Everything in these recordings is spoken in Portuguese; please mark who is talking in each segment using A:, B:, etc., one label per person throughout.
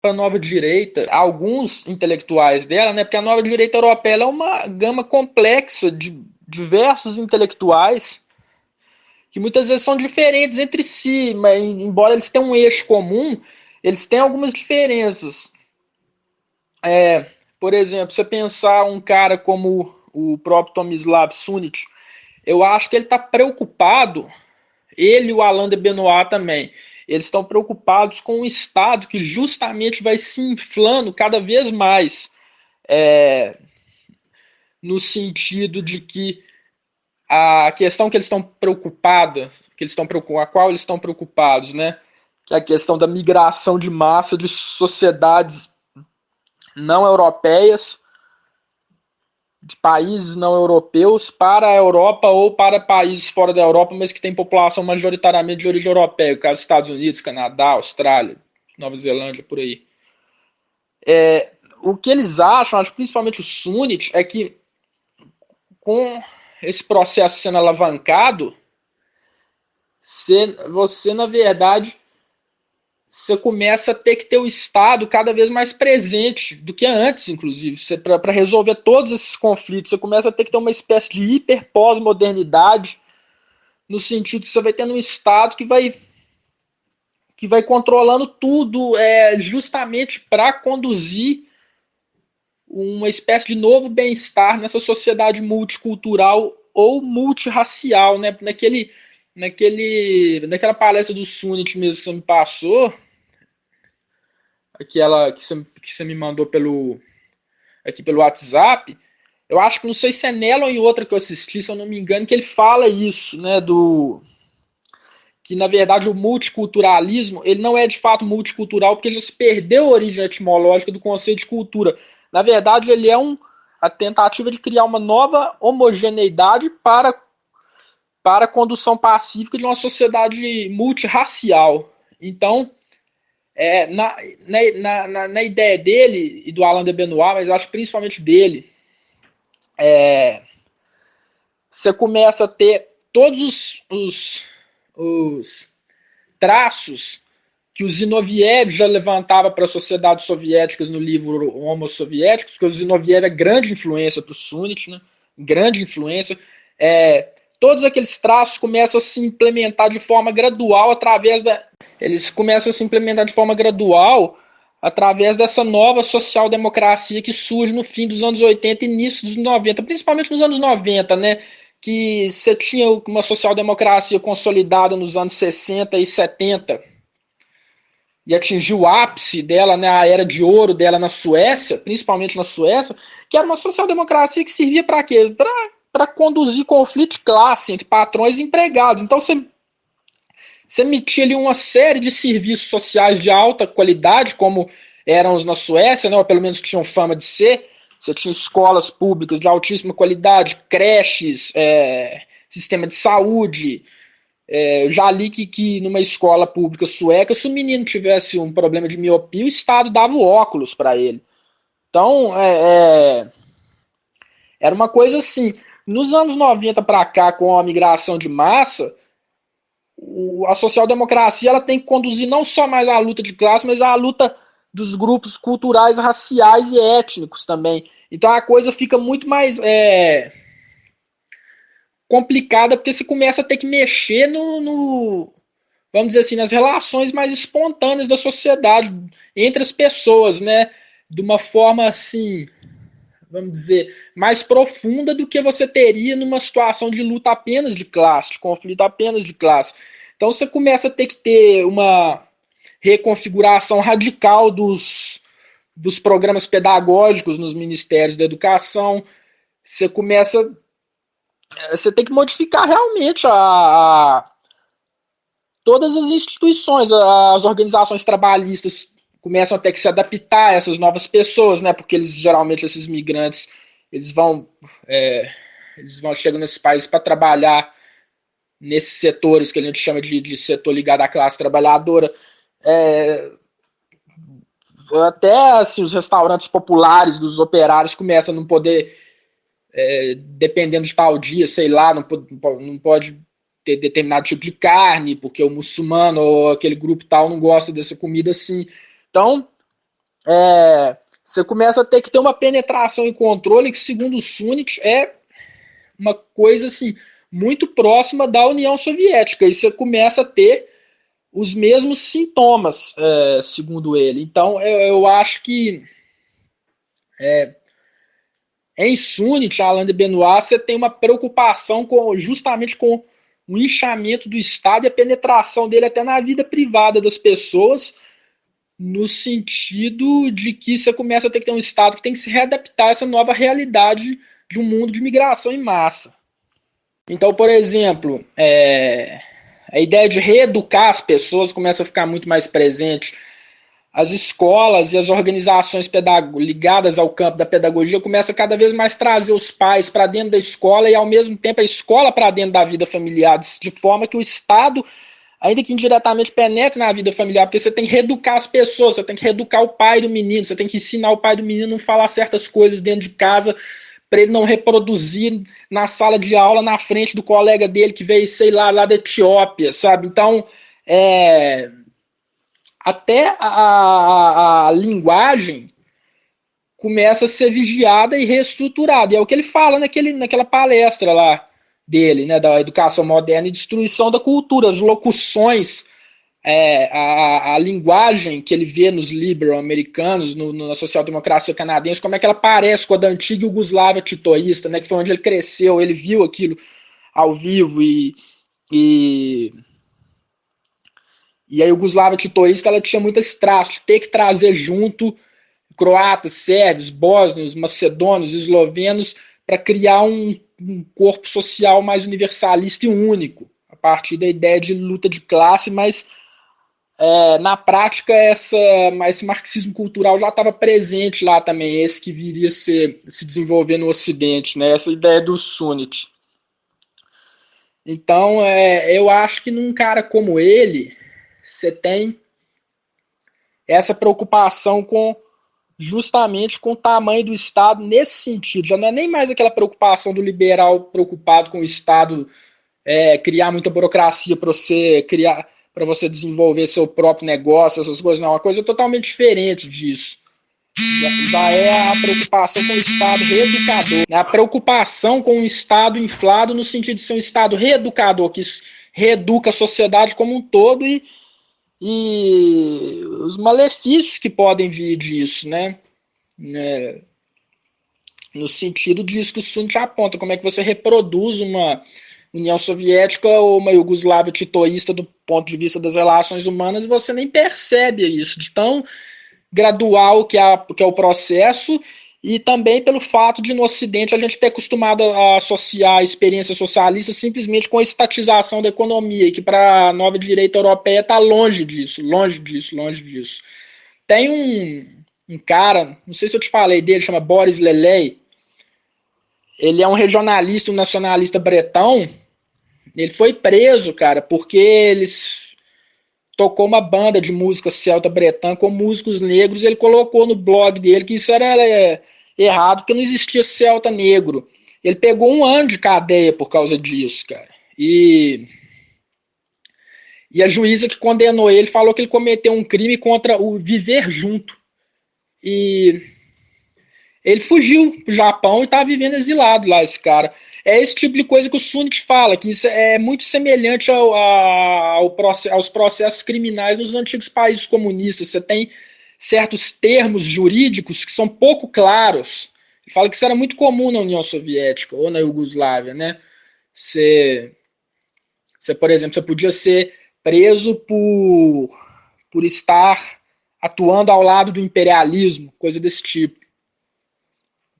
A: para a nova direita, alguns intelectuais dela, né? Porque a nova direita europeia é uma gama complexa de diversos intelectuais que muitas vezes são diferentes entre si, mas embora eles tenham um eixo comum, eles têm algumas diferenças. Por exemplo, você pensar um cara como o próprio Tomislav Sunic, eu acho que ele está preocupado, ele e o Alain de Benoit também, eles estão preocupados com um Estado que justamente vai se inflando cada vez mais, é, no sentido de que a questão que eles estão preocupados, a qual eles estão preocupados, né? Que é a questão da migração de massa de sociedades não europeias, de países não europeus para a Europa ou para países fora da Europa, mas que têm população majoritariamente de origem europeia, caso Estados Unidos, Canadá, Austrália, Nova Zelândia, por aí. O que eles acham, acho principalmente o Sunnit, é que com esse processo sendo alavancado, você na verdade, você começa a ter que ter o Estado cada vez mais presente do que antes, inclusive. Para resolver todos esses conflitos, você começa a ter que ter uma espécie de hiper pós-modernidade, no sentido que você vai tendo um Estado que vai controlando tudo, justamente para conduzir uma espécie de novo bem-estar nessa sociedade multicultural ou multirracial, né? Naquela palestra do Sunnit mesmo que você me passou, aquela que você me mandou aqui pelo WhatsApp, eu acho que não sei se é nela ou em outra que eu assisti, se eu não me engano, que ele fala isso, né? Que na verdade o multiculturalismo ele não é de fato multicultural porque ele já se perdeu a origem etimológica do conceito de cultura. Na verdade, ele é a tentativa de criar uma nova homogeneidade para a condução pacífica de uma sociedade multirracial. Então, na ideia dele e do Alain de Benoit, mas eu acho principalmente dele, você começa a ter todos os traços que o Zinoviev já levantava para as sociedades soviéticas no livro Homo Soviéticos, porque o Zinoviev é grande influência para o Sunnit, né? Grande influência. Todos aqueles traços começam a se implementar de forma gradual eles começam a se implementar de forma gradual através dessa nova social-democracia que surge no fim dos anos 80 e início dos 90, principalmente nos anos 90, né? Que você tinha uma social-democracia consolidada nos anos 60 e 70 e atingiu o ápice dela, né, a era de ouro dela na Suécia, principalmente na Suécia, que era uma social-democracia que servia para quê? Para conduzir conflito de classe entre patrões e empregados. Então você emitia ali uma série de serviços sociais de alta qualidade, como eram os na Suécia, né, ou pelo menos tinham fama de ser. Você tinha escolas públicas de altíssima qualidade, creches, sistema de saúde. Eu já li que numa escola pública sueca, se o menino tivesse um problema de miopia, o Estado dava o óculos para ele. Então, era uma coisa assim. Nos anos 90 para cá, com a migração de massa, a social-democracia ela tem que conduzir não só mais a luta de classe, mas a luta dos grupos culturais, raciais e étnicos também. Então a coisa fica muito mais complicada, porque você começa a ter que mexer vamos dizer assim, nas relações mais espontâneas da sociedade, entre as pessoas, né? De uma forma assim, vamos dizer, mais profunda do que você teria numa situação de luta apenas de classe, de conflito apenas de classe. Então você começa a ter que ter uma reconfiguração radical dos programas pedagógicos nos ministérios da educação. Você começa. Você tem que modificar realmente todas as instituições, as organizações trabalhistas começam a ter que se adaptar a essas novas pessoas, né? Porque eles geralmente esses migrantes eles vão eles vão chegando nesses países para trabalhar nesses setores que a gente chama de setor ligado à classe trabalhadora. É, Até assim, os restaurantes populares dos operários começam a não poder, dependendo de tal dia, sei lá, não pode ter determinado tipo de carne, porque o muçulmano ou aquele grupo tal não gosta dessa comida assim. Então, você começa a ter que ter uma penetração e controle que, segundo o Sunit, é uma coisa assim muito próxima da União Soviética. E você começa a ter os mesmos sintomas, segundo ele. Então, eu acho que em Sunit, Alain de Benoit, você tem uma preocupação justamente com o inchamento do Estado e a penetração dele até na vida privada das pessoas, no sentido de que você começa a ter que ter um Estado que tem que se readaptar a essa nova realidade de um mundo de migração em massa. Então, por exemplo, a ideia de reeducar as pessoas começa a ficar muito mais presente. As escolas e as organizações ligadas ao campo da pedagogia começam cada vez mais a trazer os pais para dentro da escola e, ao mesmo tempo, a escola para dentro da vida familiar, de forma que o Estado, ainda que indiretamente, penetre na vida familiar, porque você tem que reeducar as pessoas, você tem que reeducar o pai do menino, você tem que ensinar o pai do menino a não falar certas coisas dentro de casa, para ele não reproduzir na sala de aula na frente do colega dele que veio, sei lá da Etiópia, sabe? Então, até a linguagem começa a ser vigiada e reestruturada. E é o que ele fala naquela palestra lá dele, né, da educação moderna e destruição da cultura, as locuções, a linguagem que ele vê nos liberal americanos, na social-democracia canadense, como é que ela parece com a da antiga Iugoslávia titoísta, né, que foi onde ele cresceu, ele viu aquilo ao vivo e a Iugoslávia titoísta, ela tinha muitas traços, de ter que trazer junto croatas, sérvios, bósnios, macedônios, eslovenos, para criar um corpo social mais universalista e único, a partir da ideia de luta de classe, mas na prática esse marxismo cultural já estava presente lá também, esse que viria a se desenvolver no Ocidente, né? Essa ideia do Sunit. Então, eu acho que num cara como ele, você tem essa preocupação justamente com o tamanho do Estado nesse sentido. Já não é nem mais aquela preocupação do liberal preocupado com o Estado criar muita burocracia para você desenvolver seu próprio negócio, essas coisas. Não, é uma coisa totalmente diferente disso. Já é a preocupação com o Estado reeducador. A preocupação com o Estado inflado no sentido de ser um Estado reeducador, que reeduca a sociedade como um todo e os malefícios que podem vir disso, né? No sentido disso que o Sunit aponta, como é que você reproduz uma União Soviética ou uma Iugoslávia titoísta do ponto de vista das relações humanas, você nem percebe isso, de tão gradual que é o processo, e também pelo fato de no Ocidente a gente ter acostumado a associar a experiência socialista simplesmente com a estatização da economia, e que para a nova direita europeia está longe disso, longe disso, longe disso. Tem um cara, não sei se eu te falei dele, chama Boris Lelei. Ele é um regionalista, um nacionalista bretão. Ele foi preso, cara, porque eles tocou uma banda de música celta bretã com músicos negros. Ele colocou no blog dele que isso era errado, porque não existia celta negro. Ele pegou 1 ano de cadeia por causa disso, cara. E a juíza que condenou ele falou que ele cometeu um crime contra o viver junto. E ele fugiu pro Japão e tá vivendo exilado lá, esse cara. É esse tipo de coisa que o Sunit fala, que isso é muito semelhante aos processos criminais nos antigos países comunistas. Você tem certos termos jurídicos que são pouco claros. Ele fala que isso era muito comum na União Soviética ou na Iugoslávia, né? Você por exemplo, você podia ser preso por estar atuando ao lado do imperialismo, coisa desse tipo.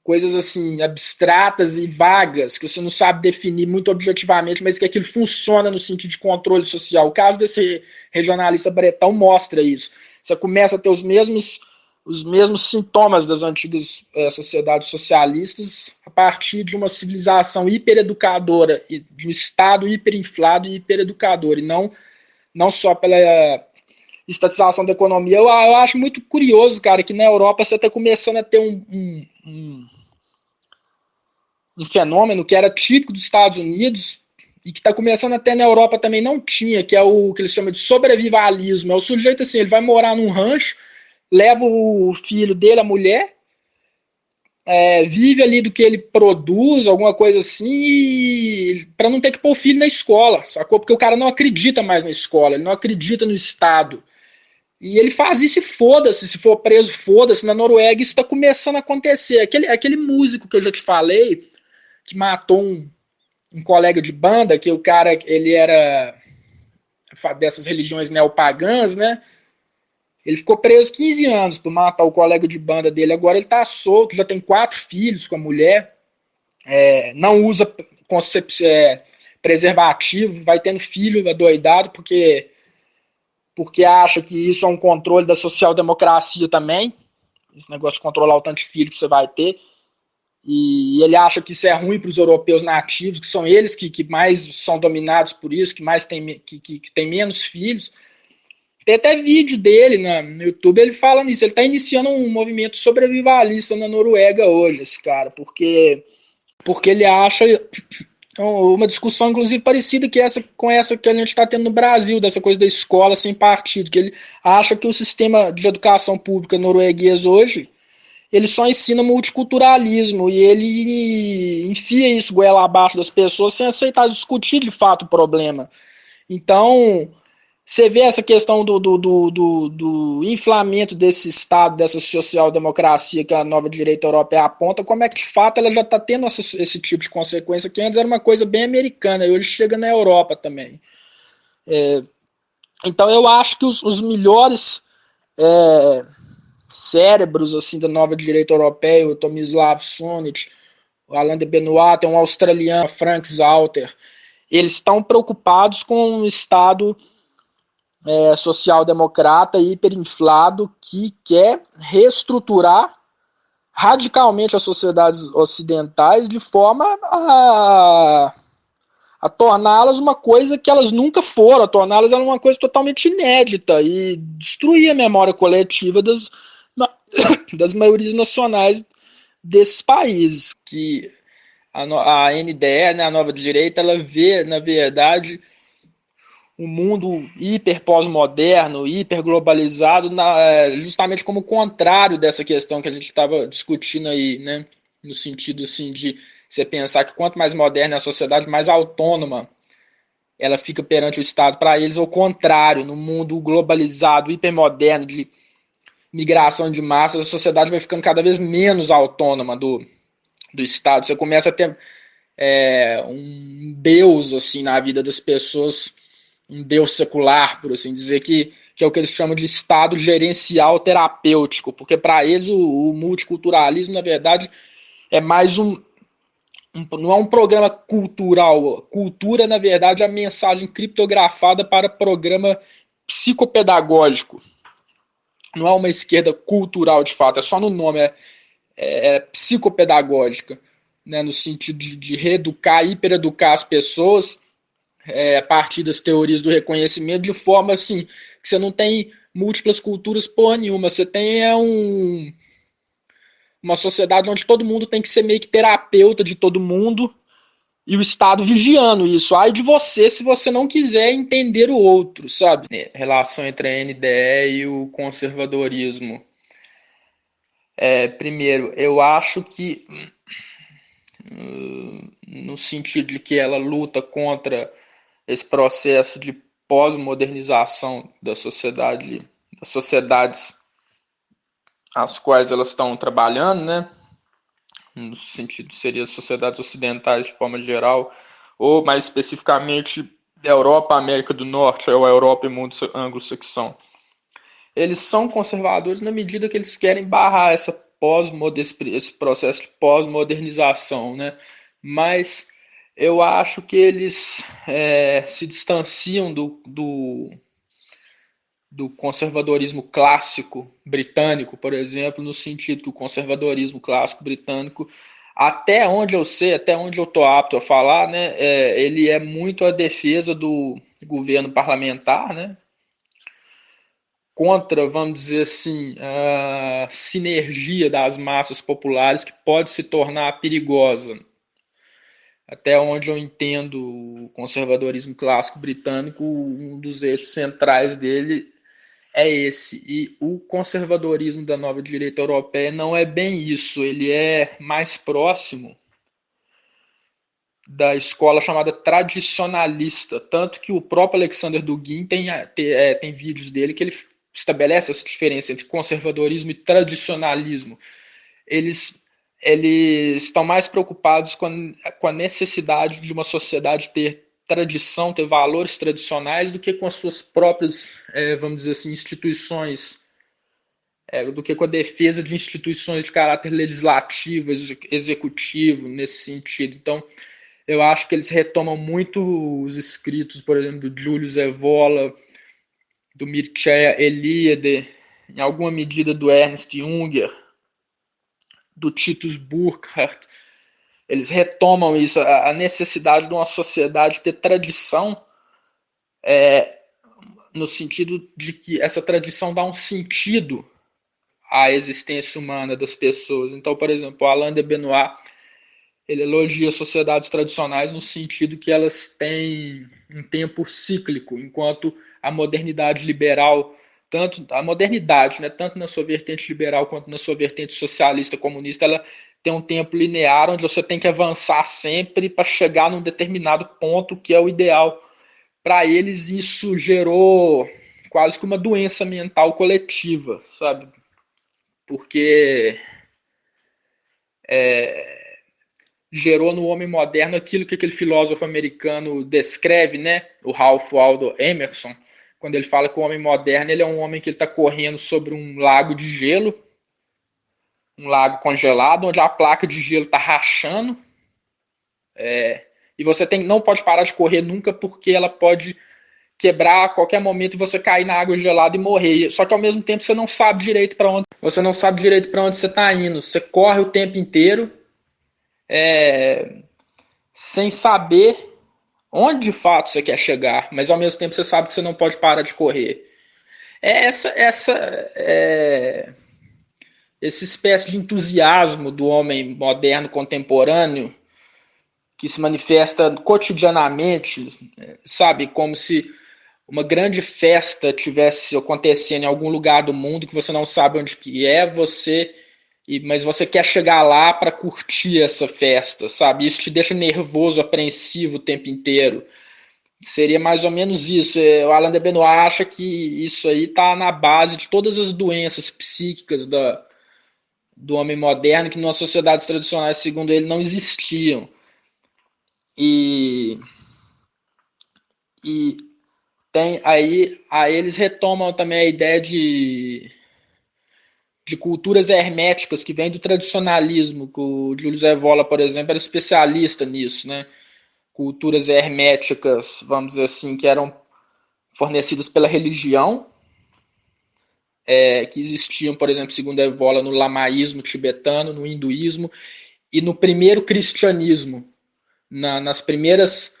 A: Coisas assim, abstratas e vagas, que você não sabe definir muito objetivamente, mas que aquilo funciona no sentido de controle social. O caso desse regionalista bretão mostra isso. Você começa a ter os mesmos sintomas das antigas sociedades socialistas a partir de uma civilização hipereducadora, de um Estado hiperinflado e hipereducador, e não só pela estatização da economia. Eu acho muito curioso, cara, que na Europa você está começando a ter um fenômeno que era típico dos Estados Unidos e que está começando até na Europa também não tinha, que é o que eles chamam de sobrevivalismo. É o sujeito assim, ele vai morar num rancho leva o filho dele, a mulher, vive ali do que ele produz, alguma coisa assim, para não ter que pôr o filho na escola, sacou? Porque o cara não acredita mais na escola, ele não acredita no Estado. E ele faz isso e foda-se, se for preso, foda-se. Na Noruega isso está começando a acontecer. Aquele músico que eu já te falei, que matou um colega de banda, que o cara, ele era dessas religiões neopagãs, né? Ele ficou preso 15 anos por matar o colega de banda dele. Agora ele tá solto, já tem 4 filhos com a mulher, não usa preservativo, vai tendo filho adoidado porque acha que isso é um controle da social-democracia também, esse negócio de controlar o tanto de filho que você vai ter. E ele acha que isso é ruim para os europeus nativos, que são eles que mais são dominados por isso, que mais que tem menos filhos. Tem até vídeo dele no YouTube, ele fala nisso. Ele está iniciando um movimento sobrevivalista na Noruega hoje, esse cara, porque ele acha uma discussão, inclusive, parecida com essa que a gente está tendo no Brasil, dessa coisa da escola sem partido, que ele acha que o sistema de educação pública norueguês hoje ele só ensina multiculturalismo e ele enfia isso goela abaixo das pessoas sem aceitar discutir de fato o problema. Então, você vê essa questão do inflamento desse Estado, dessa social-democracia que a nova direita europeia aponta, como é que de fato ela já está tendo esse tipo de consequência, que antes era uma coisa bem americana, e hoje chega na Europa também. Então eu acho que os melhores cérebros assim da nova direita europeia, o Tomislav Sunic, o Alain de Benoit, tem um australiano, Frank Zalter, eles estão preocupados com um Estado social-democrata hiperinflado que quer reestruturar radicalmente as sociedades ocidentais de forma a torná-las uma coisa que elas nunca foram, a torná-las uma coisa totalmente inédita e destruir a memória coletiva das maiorias nacionais desses países. Que a NDE, né, a nova direita, ela vê, na verdade, um mundo hiper pós-moderno, hiper globalizado, justamente como o contrário dessa questão que a gente estava discutindo aí, né? No sentido assim de você pensar que quanto mais moderna é a sociedade, mais autônoma ela fica perante o Estado. Para eles, ao contrário, no mundo globalizado, hipermoderno, de migração de massas, a sociedade vai ficando cada vez menos autônoma do Estado. Você começa a ter um Deus assim na vida das pessoas, um Deus secular, por assim dizer, que é o que eles chamam de Estado gerencial terapêutico, porque para eles o multiculturalismo, na verdade, é mais não é um programa cultural. Cultura, na verdade, é a mensagem criptografada para programa psicopedagógico. Não é uma esquerda cultural, de fato, é só no nome, é psicopedagógica, né, no sentido de reeducar, hipereducar as pessoas a partir das teorias do reconhecimento, de forma assim, que você não tem múltiplas culturas porra nenhuma, você tem uma sociedade onde todo mundo tem que ser meio que terapeuta de todo mundo, e o Estado vigiando isso. Ai de você se você não quiser entender o outro, sabe? Relação entre a NDE e o conservadorismo. Primeiro, eu acho que no sentido de que ela luta contra esse processo de pós-modernização da sociedade, das sociedades às quais elas estão trabalhando, né? No sentido seria as sociedades ocidentais de forma geral, ou mais especificamente Europa, América do Norte, ou a Europa e mundo anglo-saxão. Eles são conservadores na medida que eles querem barrar esse processo de pós-modernização, né? Mas eu acho que eles se distanciam do conservadorismo clássico britânico, por exemplo, no sentido que o conservadorismo clássico britânico, até onde eu sei, até onde eu estou apto a falar, né, ele é muito a defesa do governo parlamentar, né, contra, vamos dizer assim, a sinergia das massas populares que pode se tornar perigosa. Até onde eu entendo o conservadorismo clássico britânico, um dos eixos centrais dele é esse. E o conservadorismo da nova direita europeia não é bem isso. Ele é mais próximo da escola chamada tradicionalista. Tanto que o próprio Alexander Dugin tem vídeos dele que ele estabelece essa diferença entre conservadorismo e tradicionalismo. Eles, eles estão mais preocupados com a necessidade de uma sociedade ter tradição, ter valores tradicionais, do que com as suas próprias, vamos dizer assim, instituições, do que com a defesa de instituições de caráter legislativo, executivo, nesse sentido. Então, eu acho que eles retomam muito os escritos, por exemplo, do Julius Evola, do Mircea Eliade, em alguma medida do Ernst Junger, do Titus Burckhardt. Eles retomam isso, a necessidade de uma sociedade ter tradição, no sentido de que essa tradição dá um sentido à existência humana das pessoas. Então, por exemplo, o Alain de Benoit, ele elogia sociedades tradicionais no sentido que elas têm um tempo cíclico, enquanto a modernidade liberal, tanto a modernidade, né, tanto na sua vertente liberal quanto na sua vertente socialista comunista, ela tem um tempo linear onde você tem que avançar sempre para chegar num determinado ponto que é o ideal. Para eles isso gerou quase que uma doença mental coletiva, sabe? Porque gerou no homem moderno aquilo que aquele filósofo americano descreve, né? O Ralph Waldo Emerson, quando ele fala que o homem moderno ele é um homem que está correndo sobre um lago de gelo, um lago congelado, onde a placa de gelo está rachando, e você não pode parar de correr nunca, porque ela pode quebrar a qualquer momento e você cair na água gelada e morrer. Só que ao mesmo tempo você não sabe direito para onde você está indo. Você corre o tempo inteiro, sem saber onde de fato você quer chegar, mas ao mesmo tempo você sabe que você não pode parar de correr. É essa espécie de entusiasmo do homem moderno contemporâneo que se manifesta cotidianamente, sabe, como se uma grande festa tivesse acontecendo em algum lugar do mundo que você não sabe onde que é, mas você quer chegar lá para curtir essa festa, sabe? Isso te deixa nervoso, apreensivo o tempo inteiro. Seria mais ou menos isso. O Alain de Benoit acha que isso aí está na base de todas as doenças psíquicas do homem moderno, que nas sociedades tradicionais, segundo ele, não existiam. E, e aí eles retomam também a ideia de culturas herméticas que vem do tradicionalismo, que o Julius Evola, por exemplo, era especialista nisso, né? Culturas herméticas, vamos dizer assim, que eram fornecidas pela religião, que existiam, por exemplo, segundo Evola, no lamaísmo tibetano, no hinduísmo e no primeiro cristianismo, nas primeiras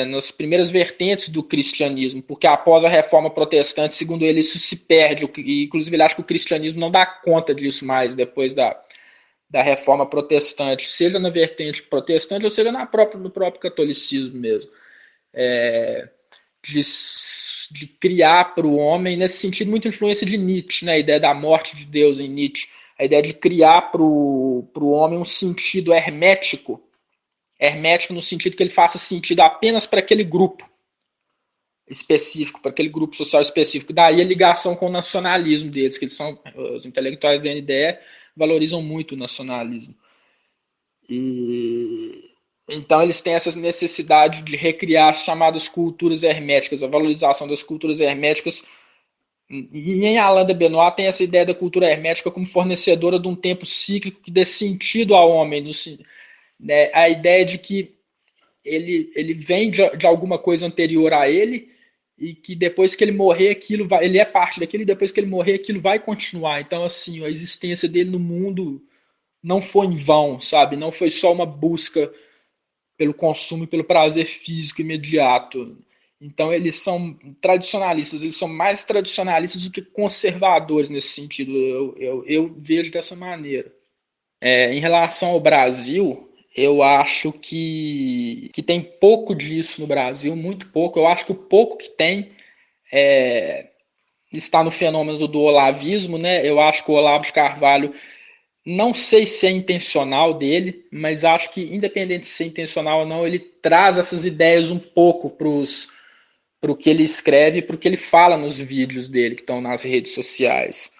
A: nas primeiras vertentes do cristianismo, porque após a reforma protestante, segundo ele, isso se perde, e inclusive ele acha que o cristianismo não dá conta disso mais depois da reforma protestante, seja na vertente protestante ou seja no próprio catolicismo mesmo. De, de criar para o homem, nesse sentido, muita influência de Nietzsche, né? A ideia da morte de Deus em Nietzsche, a ideia de criar para o homem um sentido hermético no sentido que ele faça sentido apenas para aquele grupo específico, para aquele grupo social específico. Daí a ligação com o nacionalismo deles, que eles são, os intelectuais da NDE valorizam muito o nacionalismo. E então eles têm essa necessidade de recriar as chamadas culturas herméticas, a valorização das culturas herméticas. E em Alain de Benoit tem essa ideia da cultura hermética como fornecedora de um tempo cíclico que dê sentido ao homem, né? A ideia de que ele vem de alguma coisa anterior a ele e que depois que ele morrer aquilo vai, ele é parte daquilo e depois que ele morrer aquilo vai continuar. Então assim, a existência dele no mundo não foi em vão, sabe? Não foi só uma busca pelo consumo e pelo prazer físico imediato. Então eles são tradicionalistas, eles são mais tradicionalistas do que conservadores nesse sentido. Eu vejo dessa maneira. Em relação ao Brasil, eu acho que tem pouco disso no Brasil, muito pouco. Eu acho que o pouco que tem está no fenômeno do olavismo, né? Eu acho que o Olavo de Carvalho, não sei se é intencional dele, mas acho que, independente de ser intencional ou não, ele traz essas ideias um pouco para o que ele escreve e para o que ele fala nos vídeos dele que estão nas redes sociais.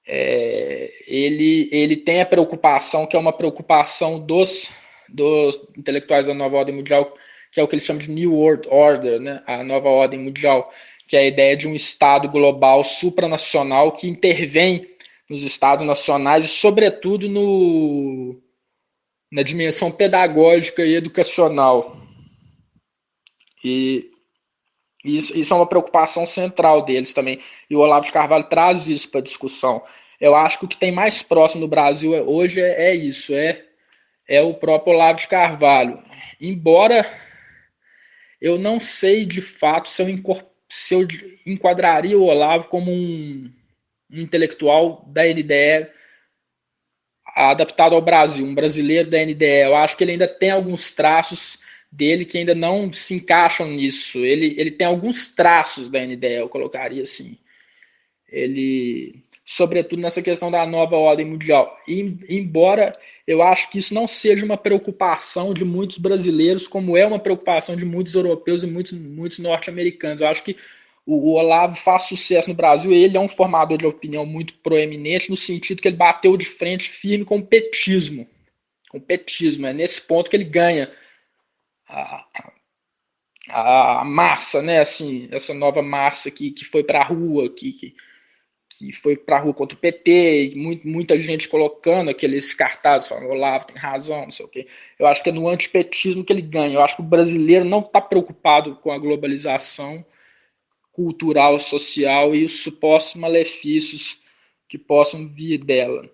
A: Ele tem a preocupação, que é uma preocupação dos intelectuais da nova ordem mundial, que é o que eles chamam de New World Order, né? A nova ordem mundial, que é a ideia de um Estado global supranacional que intervém nos Estados nacionais e, sobretudo, na dimensão pedagógica e educacional. E isso é uma preocupação central deles também. E o Olavo de Carvalho traz isso para a discussão. Eu acho que o que tem mais próximo do Brasil hoje é isso, é o próprio Olavo de Carvalho. Embora eu não sei de fato se eu enquadraria o Olavo como um intelectual da NDE adaptado ao Brasil, um brasileiro da NDE. Eu acho que ele ainda tem alguns traços dele que ainda não se encaixam nisso. Ele tem alguns traços da NDE, eu colocaria assim. Ele, sobretudo nessa questão da nova ordem mundial. Embora eu acho que isso não seja uma preocupação de muitos brasileiros, como é uma preocupação de muitos europeus e muitos norte-americanos. Eu acho que o Olavo faz sucesso no Brasil, ele é um formador de opinião muito proeminente, no sentido que ele bateu de frente firme com o petismo. Com o petismo. É nesse ponto que ele ganha a, a massa, né? Assim, essa nova massa que foi para a rua, que foi para a rua contra o PT, e muita gente colocando aqueles cartazes falando Olavo tem razão, não sei o quê. Eu acho que é no antipetismo que ele ganha. Eu acho que o brasileiro não está preocupado com a globalização cultural, social e os supostos malefícios que possam vir dela.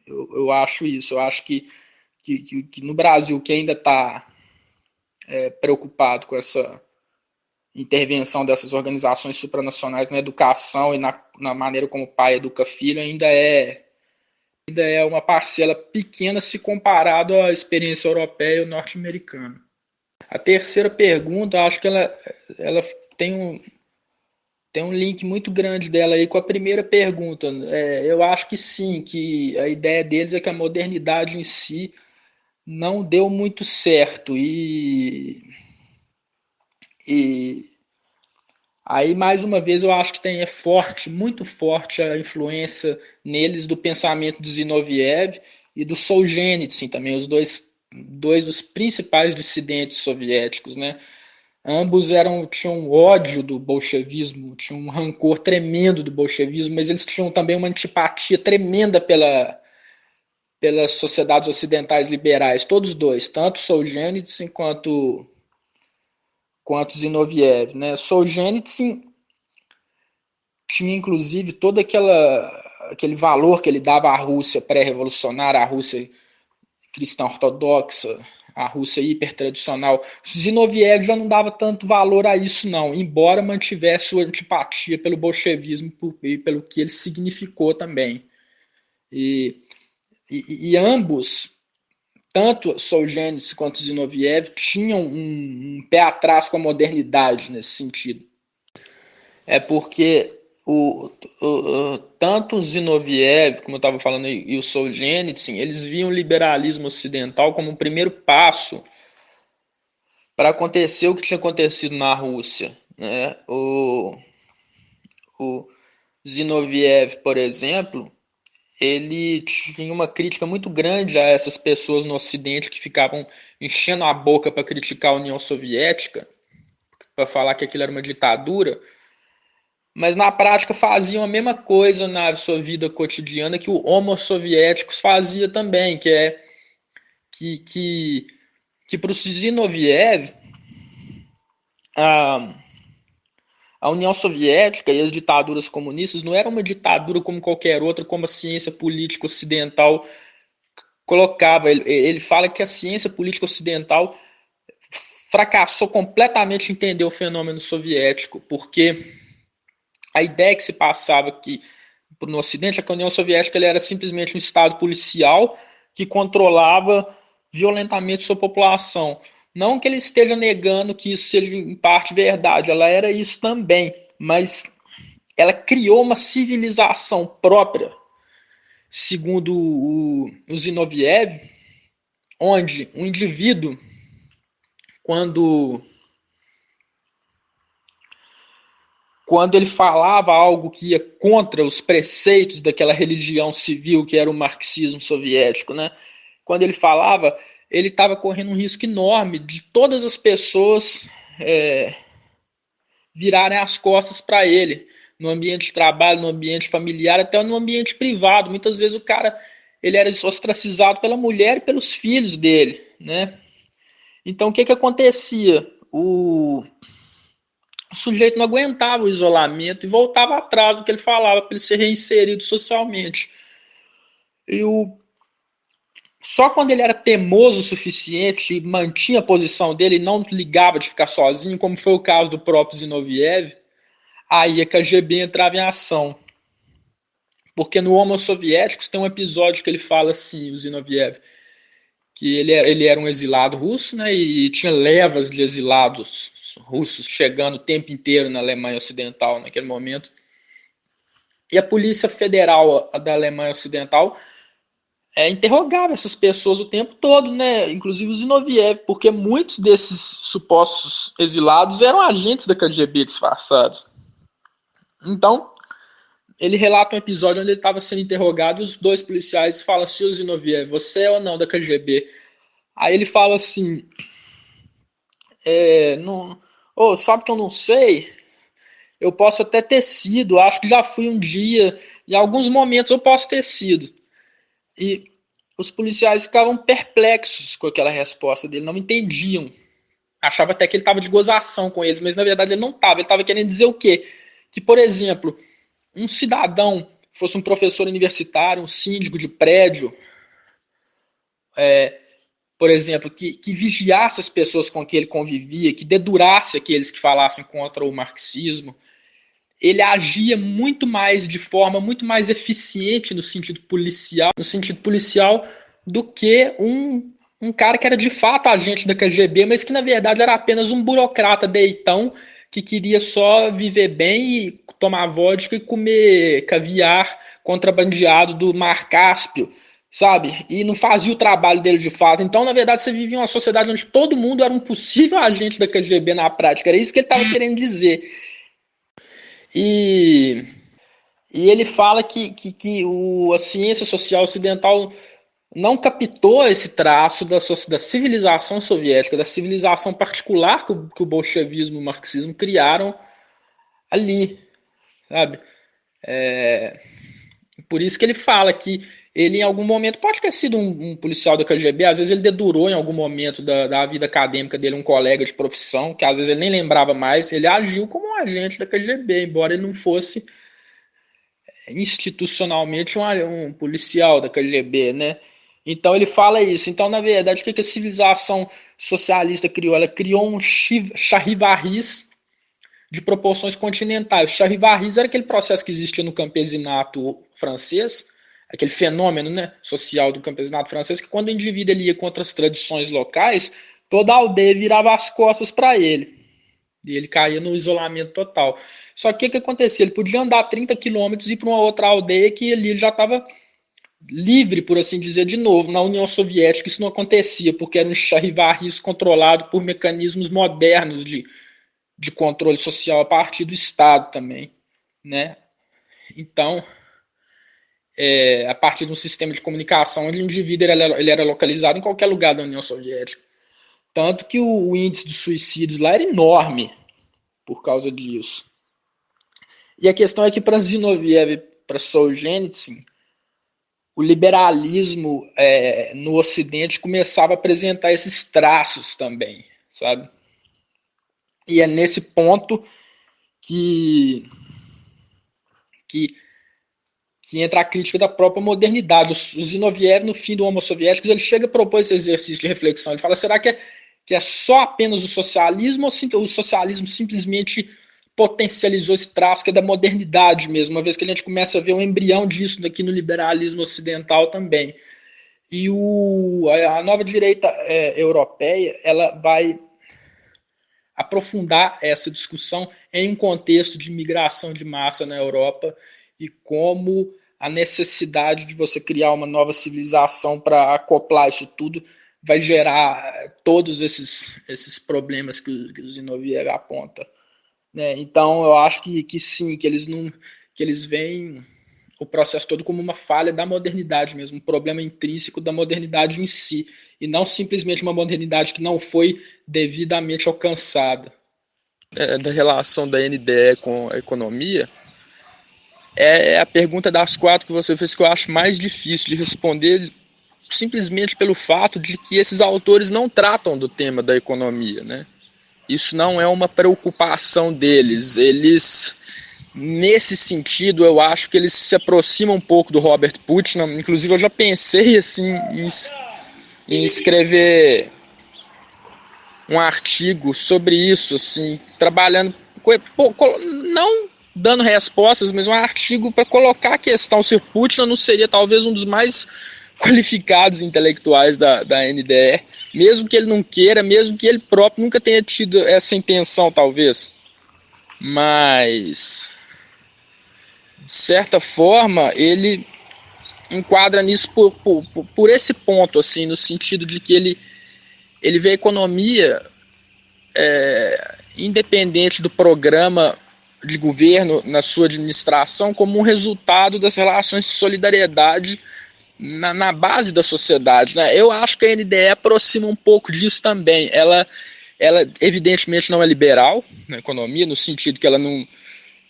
A: Eu acho isso. Eu acho que no Brasil, que ainda está preocupado com essa intervenção dessas organizações supranacionais na educação e na maneira como o pai educa filho, ainda é uma parcela pequena se comparado à experiência europeia e norte-americana. A terceira pergunta, acho que ela tem tem um link muito grande dela aí com a primeira pergunta. Eu acho que sim, que a ideia deles é que a modernidade em si não deu muito certo. E aí, mais uma vez, eu acho que é forte, muito forte a influência neles do pensamento de Zinoviev e do Solzhenitsyn também, os dois dos principais dissidentes soviéticos, né? Ambos tinham ódio do bolchevismo, tinham um rancor tremendo do bolchevismo, mas eles tinham também uma antipatia tremenda pelas sociedades ocidentais liberais, todos dois, tanto Solzhenitsyn quanto Zinoviev, né? Solzhenitsyn tinha inclusive todo aquele valor que ele dava à Rússia pré-revolucionária, à Rússia cristã ortodoxa, a Rússia hipertradicional. Zinoviev já não dava tanto valor a isso, não, embora mantivesse sua antipatia pelo bolchevismo e pelo que ele significou também. E ambos, tanto Solzhenitsyn quanto Zinoviev, tinham um pé atrás com a modernidade nesse sentido. É porque tanto o Zinoviev, como eu estava falando, e o Solzhenitsyn, eles viam o liberalismo ocidental como um primeiro passo para acontecer o que tinha acontecido na Rússia. Né? O Zinoviev, por exemplo, ele tinha uma crítica muito grande a essas pessoas no Ocidente que ficavam enchendo a boca para criticar a União Soviética, para falar que aquilo era uma ditadura, mas na prática faziam a mesma coisa na sua vida cotidiana que o Homo soviéticos fazia também, que para o Zinoviev a, a União Soviética e as ditaduras comunistas não eram uma ditadura como qualquer outra, como a ciência política ocidental colocava. Ele fala que a ciência política ocidental fracassou completamente em entender o fenômeno soviético, porque a ideia que se passava aqui no Ocidente é que a União Soviética era simplesmente um estado policial que controlava violentamente sua população. Não que ele esteja negando que isso seja em parte verdade, ela era isso também, mas ela criou uma civilização própria, segundo o Zinoviev, onde um indivíduo, quando, quando ele falava algo que ia contra os preceitos daquela religião civil que era o marxismo soviético, né? Quando ele falava, ele estava correndo um risco enorme de todas as pessoas é, virarem as costas para ele, no ambiente de trabalho, no ambiente familiar, até no ambiente privado. Muitas vezes o cara ele era ostracizado pela mulher e pelos filhos dele, né? Então o que que acontecia? O sujeito não aguentava o isolamento e voltava atrás do que ele falava para ele ser reinserido socialmente. E só quando ele era teimoso o suficiente e mantinha a posição dele e não ligava de ficar sozinho, como foi o caso do próprio Zinoviev, aí a KGB entrava em ação. Porque no Homo Soviéticos tem um episódio que ele fala assim, o Zinoviev, que ele era um exilado russo, né, e tinha levas de exilados russos chegando o tempo inteiro na Alemanha Ocidental naquele momento. E a Polícia Federal da Alemanha Ocidental interrogava essas pessoas o tempo todo, né, inclusive o Zinoviev, porque muitos desses supostos exilados eram agentes da KGB disfarçados. Então, ele relata um episódio onde ele estava sendo interrogado e os dois policiais falam assim, o Zinoviev, você é ou não da KGB? Aí ele fala assim, não, oh, sabe que eu não sei? Eu posso até ter sido, acho que já fui um dia, em alguns momentos eu posso ter sido. E os policiais ficavam perplexos com aquela resposta dele, não entendiam. Achava até que ele estava de gozação com eles, mas na verdade ele não estava. Ele estava querendo dizer o quê? Que, por exemplo, um cidadão fosse um professor universitário, um síndico de prédio, por exemplo, que vigiasse as pessoas com que ele convivia, que dedurasse aqueles que falassem contra o marxismo, ele agia muito mais de forma muito mais eficiente no sentido policial do que um cara que era de fato agente da KGB, mas que na verdade era apenas um burocrata deitão que queria só viver bem e tomar vodka e comer caviar contrabandeado do Mar Cáspio, sabe? E não fazia o trabalho dele de fato. Então, na verdade, você vivia em uma sociedade onde todo mundo era um possível agente da KGB na prática. Era isso que ele estava querendo dizer. E, e ele fala que a ciência social ocidental não captou esse traço da civilização soviética, da civilização particular que o bolchevismo e o marxismo criaram ali, sabe? Por isso que ele fala que ele em algum momento pode ter sido um policial da KGB, às vezes ele dedurou em algum momento da vida acadêmica dele um colega de profissão, que às vezes ele nem lembrava mais, ele agiu como um agente da KGB, embora ele não fosse institucionalmente um policial da KGB, né? Então ele fala isso. Então, na verdade, o que a civilização socialista criou? Ela criou um charivarris de proporções continentais. O charivarris era aquele processo que existia no campesinato francês, aquele fenômeno, né, social do campesinato francês, que quando o indivíduo ele ia contra as tradições locais, toda a aldeia virava as costas para ele. E ele caía no isolamento total. Só que o que acontecia? Ele podia andar 30 quilômetros e ir para uma outra aldeia que ali ele já estava livre, por assim dizer, de novo. Na União Soviética isso não acontecia, porque era um charivarris controlado por mecanismos modernos de controle social a partir do Estado também, né? Então, a partir de um sistema de comunicação, onde o indivíduo ele era localizado em qualquer lugar da União Soviética. Tanto que o índice de suicídios lá era enorme por causa disso. E a questão é que para Zinoviev e para Solzhenitsyn, o liberalismo no Ocidente começava a apresentar esses traços também, sabe? E é nesse ponto que, que, que entra a crítica da própria modernidade. O Zinoviev, no fim do Homo Soviéticos, ele chega a propor esse exercício de reflexão. Ele fala, será que é só apenas o socialismo ou o socialismo simplesmente potencializou esse traço que é da modernidade mesmo, uma vez que a gente começa a ver um embrião disso aqui no liberalismo ocidental também. E a nova direita europeia ela vai aprofundar essa discussão em um contexto de migração de massa na Europa e como a necessidade de você criar uma nova civilização para acoplar isso tudo vai gerar todos esses problemas que o Zinoviev aponta. Né? Então, eu acho que sim, que eles veem o processo todo como uma falha da modernidade mesmo, um problema intrínseco da modernidade em si, e não simplesmente uma modernidade que não foi devidamente alcançada.
B: Da relação da NDE com a economia, é a pergunta das 4 que você fez que eu acho mais difícil de responder, simplesmente pelo fato de que esses autores não tratam do tema da economia, né? Isso não é uma preocupação deles. Eles, nesse sentido, eu acho que eles se aproximam um pouco do Robert Putnam. Inclusive, eu já pensei assim em escrever um artigo sobre isso, assim, trabalhando, não dando respostas, mas um artigo para colocar a questão se Putnam não seria talvez um dos mais qualificados intelectuais da NDE, mesmo que ele não queira, mesmo que ele próprio nunca tenha tido essa intenção, talvez. Mas, de certa forma, ele enquadra nisso por esse ponto, assim, no sentido de que ele vê a economia independente do programa de governo na sua administração como um resultado das relações de solidariedade na base da sociedade, né? Eu acho que a NDE aproxima um pouco disso também. Ela evidentemente não é liberal na economia, no sentido que ela não,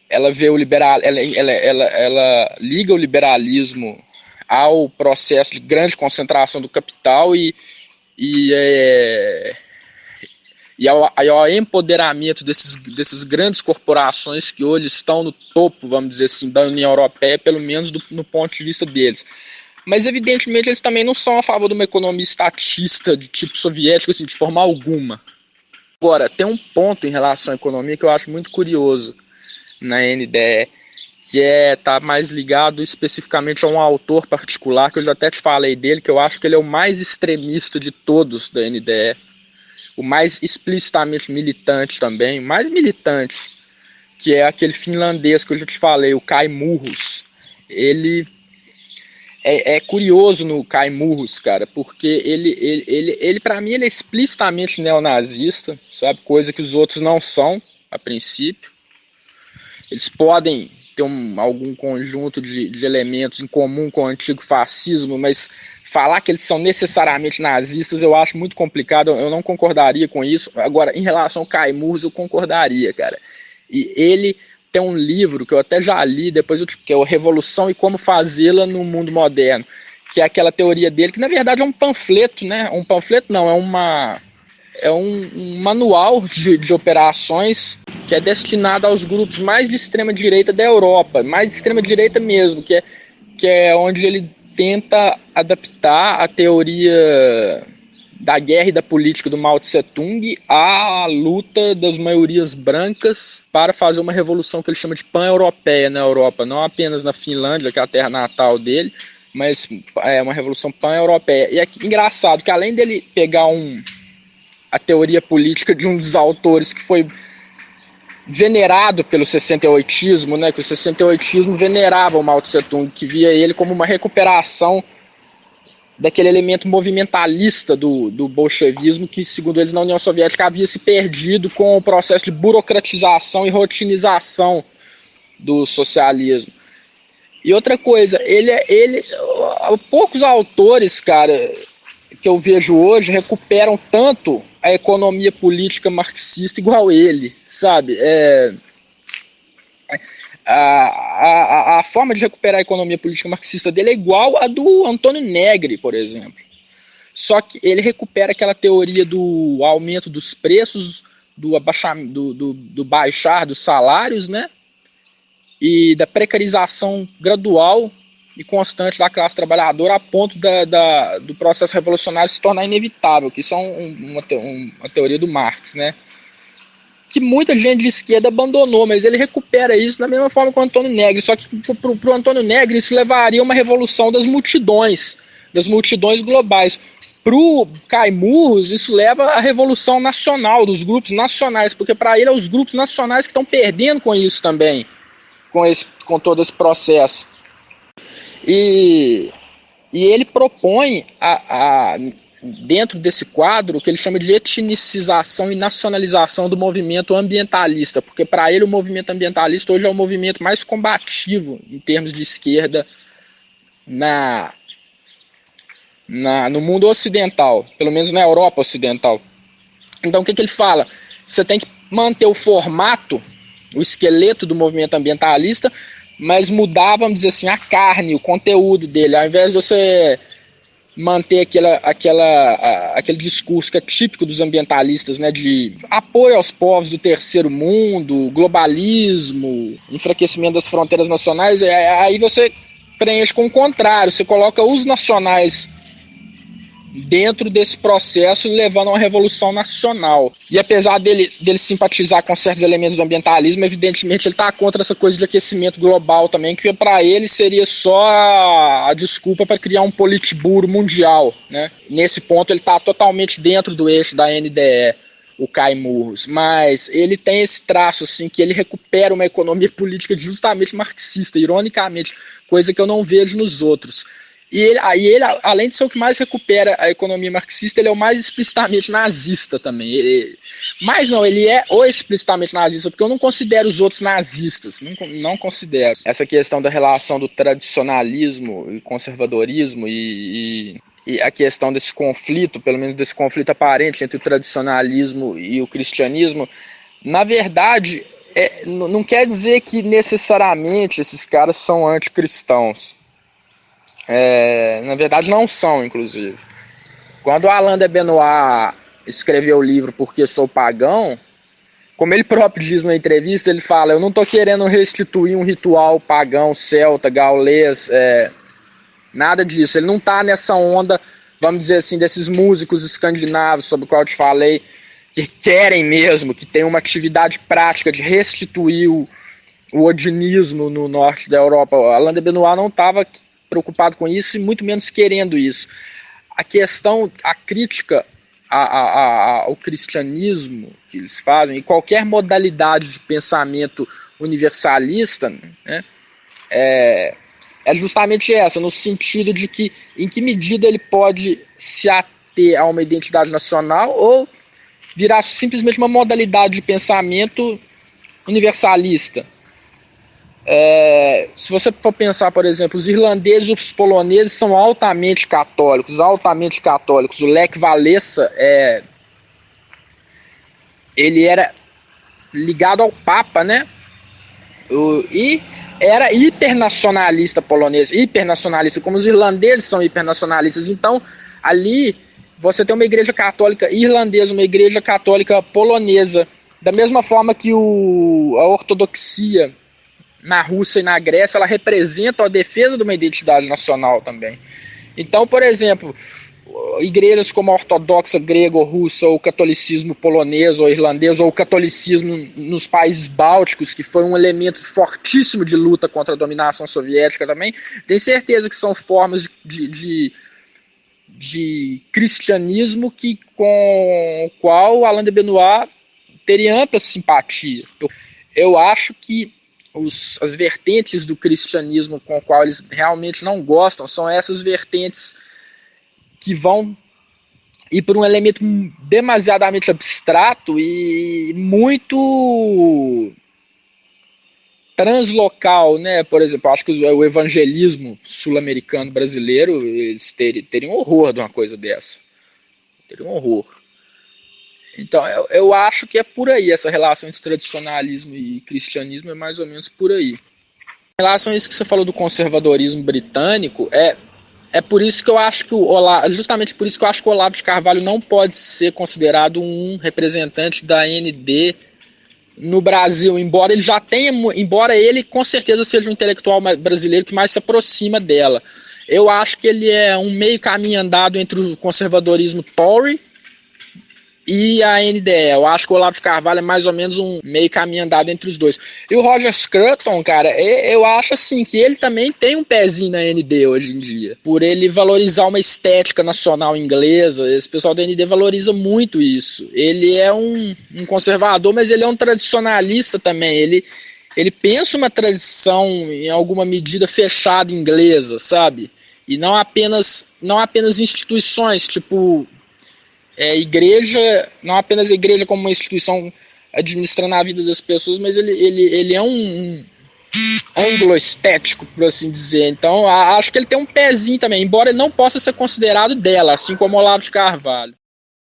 B: ela vê o liberal, ela liga o liberalismo ao processo de grande concentração do capital e ao empoderamento desses grandes corporações que hoje estão no topo, vamos dizer assim, da União Europeia, pelo menos no ponto de vista deles. Mas, evidentemente, eles também não são a favor de uma economia estatista de tipo soviético, assim, de forma alguma. Agora, tem um ponto em relação à economia que eu acho muito curioso na NDE, que tá mais ligado especificamente a um autor particular, que eu já até te falei dele, que eu acho que ele é o mais extremista de todos da NDE, o mais explicitamente militante também, o mais militante, que é aquele finlandês que eu já te falei, o Kai Murros. Ele é curioso no Kai Murros, cara, porque ele para mim, ele é explicitamente neonazista, sabe? Coisa que os outros não são, a princípio. Eles podem ter algum conjunto de elementos em comum com o antigo fascismo, mas falar que eles são necessariamente nazistas eu acho muito complicado, eu não concordaria com isso. Agora, em relação ao Kai Murros, eu concordaria, cara. E ele tem um livro que eu até já li, depois que é o Revolução e Como Fazê-la no Mundo Moderno, que é aquela teoria dele, que na verdade é um panfleto, né? Um panfleto não, é um manual de operações que é destinado aos grupos mais de extrema direita da Europa, mais de extrema direita mesmo, que é onde ele tenta adaptar a teoria da guerra e da política do Mao Tse Tung à luta das maiorias brancas para fazer uma revolução que ele chama de pan-europeia na Europa, não apenas na Finlândia, que é a terra natal dele, mas é uma revolução pan-europeia. E é engraçado que além dele pegar a teoria política de um dos autores que foi venerado pelo 68ismo, né, que o 68ismo venerava o Mao Tse Tung, que via ele como uma recuperação daquele elemento movimentalista do bolchevismo que, segundo eles, na União Soviética havia se perdido com o processo de burocratização e rotinização do socialismo. E outra coisa, poucos autores, cara, que eu vejo hoje recuperam tanto a economia política marxista igual ele, sabe? A forma de recuperar a economia política marxista dele é igual a do Antônio Negri, por exemplo. Só que ele recupera aquela teoria do aumento dos preços, do baixar dos salários, né? E da precarização gradual e constante da classe trabalhadora a ponto do processo revolucionário se tornar inevitável, que isso é uma teoria do Marx, né? Que muita gente de esquerda abandonou, mas ele recupera isso da mesma forma que o Antônio Negri, só que para o Antônio Negri isso levaria a uma revolução das multidões,
A: das multidões globais. Para o Caimurros, isso leva à revolução nacional, dos grupos nacionais, porque para ele é os grupos nacionais que estão perdendo com isso também, com todo esse processo. E ele propõe, dentro desse quadro, o que ele chama de etnicização e nacionalização do movimento ambientalista, porque para ele o movimento ambientalista hoje é o movimento mais combativo em termos de esquerda no mundo ocidental, pelo menos na Europa ocidental. Então o que ele fala? Você tem que manter o formato, o esqueleto do movimento ambientalista, mas mudar, vamos dizer assim, a carne, o conteúdo dele. Ao invés de você manter aquele discurso que é típico dos ambientalistas, né, de apoio aos povos do terceiro mundo, globalismo, enfraquecimento das fronteiras nacionais, aí você preenche com o contrário, você coloca os nacionais dentro desse processo, levando a uma revolução nacional. E apesar dele simpatizar com certos elementos do ambientalismo, evidentemente ele está contra essa coisa de aquecimento global também, que para ele seria só a desculpa para criar um politburo mundial, né? Nesse ponto ele está totalmente dentro do eixo da NDE, o Caimurros, mas ele tem esse traço assim, que ele recupera uma economia política justamente marxista, ironicamente, coisa que eu não vejo nos outros. E ele, além de ser o que mais recupera a economia marxista, ele é o mais explicitamente nazista também. Ele é o explicitamente nazista, porque eu não considero os outros nazistas, não considero. Essa questão da relação do tradicionalismo e conservadorismo e a questão desse conflito, pelo menos desse conflito aparente entre o tradicionalismo e o cristianismo, na verdade, não quer dizer que necessariamente esses caras são anticristãos. Na verdade não são, inclusive. Quando Alain de Benoist escreveu o livro Porque Sou Pagão, como ele próprio diz na entrevista, ele fala: eu não estou querendo restituir um ritual pagão, celta, gaulês, nada disso. Ele não está nessa onda, vamos dizer assim, desses músicos escandinavos sobre o qual eu te falei, que querem mesmo, que tem uma atividade prática de restituir o odinismo no norte da Europa. Alain de Benoist não estava preocupado com isso e muito menos querendo isso. A questão, a crítica ao cristianismo que eles fazem, e qualquer modalidade de pensamento universalista, né, é justamente essa, no sentido de que em que medida ele pode se ater a uma identidade nacional ou virar simplesmente uma modalidade de pensamento universalista. Se você for pensar, por exemplo, os irlandeses e os poloneses são altamente católicos. O Lech Walesa ele era ligado ao Papa, né? E era hipernacionalista polonês, hipernacionalista, como os irlandeses são hipernacionalistas. Então, ali você tem uma igreja católica irlandesa, uma igreja católica polonesa, da mesma forma que a ortodoxia na Rússia e na Grécia, ela representa a defesa de uma identidade nacional também. Então, por exemplo, igrejas como a ortodoxa grega ou russa, ou o catolicismo polonês ou irlandês, ou o catolicismo nos países bálticos, que foi um elemento fortíssimo de luta contra a dominação soviética também, tem certeza que são formas de cristianismo com o qual Alain de Benoist teria ampla simpatia. Eu acho que as vertentes do cristianismo com o qual eles realmente não gostam são essas vertentes que vão ir por um elemento demasiadamente abstrato e muito translocal, né? Por exemplo, acho que o evangelismo sul-americano brasileiro, eles teriam horror de uma coisa dessa. Teriam horror. Então, eu acho que é por aí, essa relação entre tradicionalismo e cristianismo é mais ou menos por aí. Em relação a isso que você falou do conservadorismo britânico, é por isso que eu acho que justamente por isso que eu acho que o Olavo de Carvalho não pode ser considerado um representante da AND no Brasil, embora ele com certeza seja o intelectual brasileiro que mais se aproxima dela. Eu acho que ele é um meio caminho andado entre o conservadorismo Tory
B: e a NDE. Eu acho que o Olavo de Carvalho é mais ou menos um meio caminho andado entre os dois. E o Roger Scruton, cara, eu acho assim que ele também tem um pezinho na ND hoje em dia, por ele valorizar uma estética nacional inglesa. Esse pessoal da ND valoriza muito isso. Ele é um conservador, mas ele é um tradicionalista também. Ele pensa uma tradição em alguma medida fechada inglesa, sabe? E não apenas instituições, tipo igreja, não apenas a igreja como uma instituição administrando a vida das pessoas, mas ele é um anglo-estético, por assim dizer. Então, acho que ele tem um pezinho também, embora ele não possa ser considerado dela, assim como o Olavo de Carvalho.